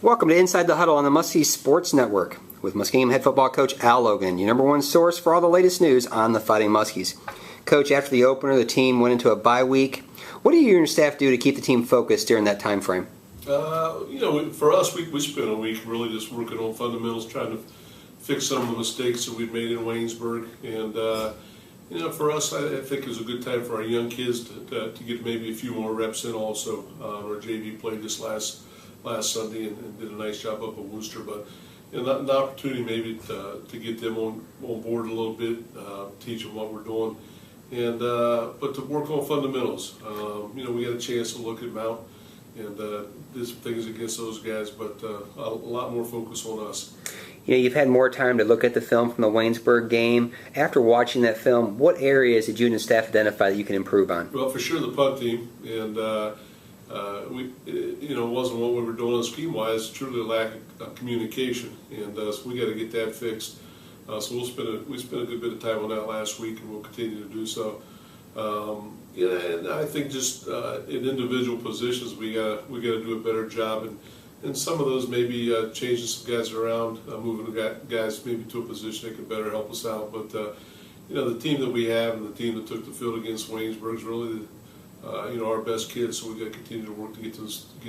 Welcome to Inside the Huddle on the Muskies Sports Network with Muskingum head football coach Al Logan, your number one source for all the latest news on the Fighting Muskies. Coach, after the opener, the team went into a bye week. What do you and your staff do to keep the team focused during that time frame? For us, we spent a week really just working on fundamentals, trying to fix some of the mistakes that we'd made in Waynesburg. And, for us, I think it was a good time for our young kids to get maybe a few more reps in also. Our JV played this last Sunday and did a nice job up at Worcester, but an opportunity maybe to get them on board a little bit, teach them what we're doing, and but to work on fundamentals. We got a chance to look at Mount and did some things against those guys, but a lot more focus on us. You've had more time to look at the film from the Waynesburg game. After watching that film, what areas did you and the staff identify that you can improve on? Well, for sure the punt team, and it wasn't what we were doing scheme-wise. Truly a lack of communication, and so we got to get that fixed. So we spent a good bit of time on that last week, and we'll continue to do so. And I think just in individual positions, we got to do a better job, and some of those maybe changing some guys around, moving guys maybe to a position that could better help us out. But the team that we have and the team that took the field against Waynesburg is really our best kids, so we've got to continue to work to get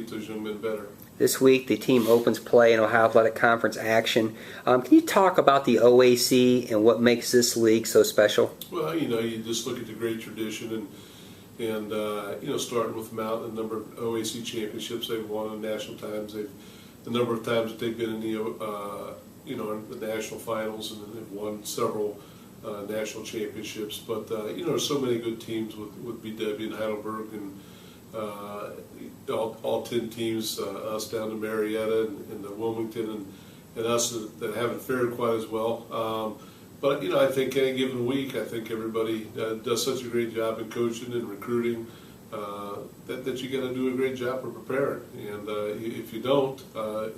those young men better. This week, the team opens play in Ohio Athletic Conference action. Can you talk about the OAC and what makes this league so special? Well, you just look at the great tradition and starting with Mount, the number of OAC championships they've won in national times. The number of times that they've been in the national finals, and they've won several national championships. But there's so many good teams with BW and Heidelberg, and all 10 teams, us down to Marietta and the Wilmington, and us that haven't fared quite as well. But I think any given week, I think everybody does such a great job in coaching and recruiting that you got to do a great job of preparing. And if you don't,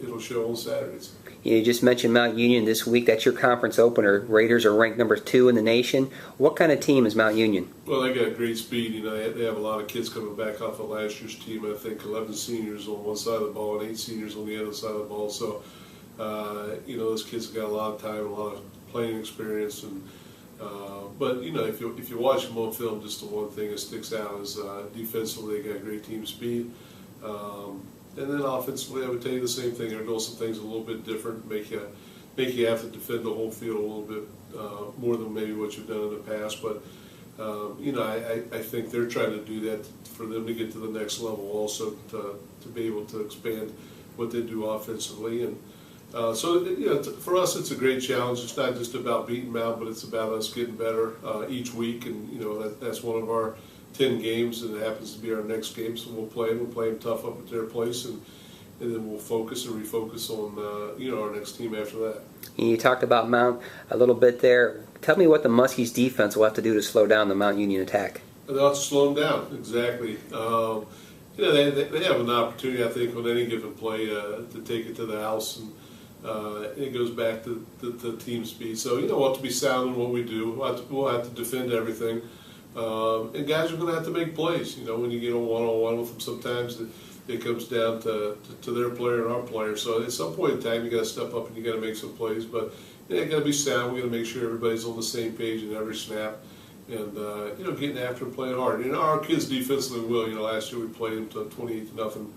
it'll show on Saturdays. You just mentioned Mount Union this week. That's your conference opener. Raiders are ranked number 2 in the nation. What kind of team is Mount Union? Well, they got great speed. They have a lot of kids coming back off of last year's team. I think 11 seniors on one side of the ball and 8 seniors on the other side of the ball. So, those kids have got a lot of time, a lot of playing experience, but if you watch them on film, just the one thing that sticks out is defensively they got great team speed, and then offensively I would tell you the same thing. They're doing some things a little bit different, make you have to defend the whole field a little bit more than maybe what you've done in the past. But I think they're trying to do that for them to get to the next level, also to be able to expand what they do offensively. And for us, it's a great challenge. It's not just about beating Mount, but it's about us getting better each week. And that's one of our 10 games, and it happens to be our next game. So we'll play them tough up at their place, and then we'll focus and refocus on our next team after that. You talked about Mount a little bit there. Tell me what the Muskies defense will have to do to slow down the Mount Union attack. They'll have to slow them down, exactly. They have an opportunity, I think, on any given play to take it to the house, and it goes back to the team speed. So we'll have to be sound in what we do. We'll have to defend everything, and guys are going to have to make plays. When you get on one-on-one with them, sometimes it comes down to their player and our player. So at some point in time, you got to step up and you got to make some plays. But you got to be sound. We got to make sure everybody's on the same page in every snap, and getting after and playing hard. Our kids defensively will. Last year we played them to 28-0.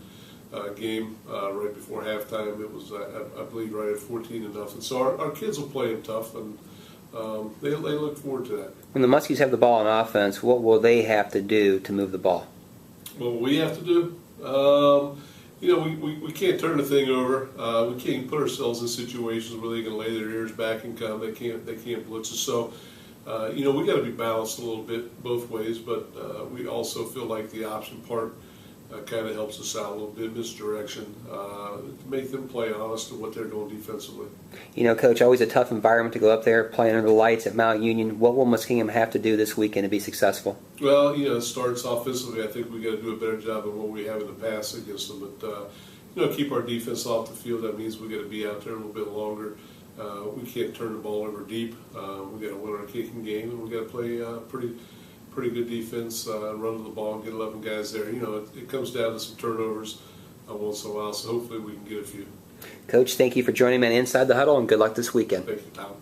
Game right before halftime. It was, I believe, right at 14-0. So our kids will play them tough, and they look forward to that. When the Muskies have the ball on offense, what will they have to do to move the ball? What we have to do? We can't turn the thing over. We can't put ourselves in situations where they can lay their ears back and come. They can't blitz us. So, we got to be balanced a little bit both ways, but we also feel like the option part kind of helps us out a little bit, misdirection, to make them play honest to what they're doing defensively. Coach, always a tough environment to go up there, playing under the lights at Mount Union. What will Muskingum have to do this weekend to be successful? Well, it starts offensively. I think we got to do a better job than what we have in the past against them. But keep our defense off the field. That means we got to be out there a little bit longer. We can't turn the ball over deep. We got to win our kicking game, and we got to play pretty good defense, run to the ball and get 11 guys there. It comes down to some turnovers. once in a while. So hopefully we can get a few. Coach, thank you for joining me on Inside the Huddle, and good luck this weekend. Thank you, Tom.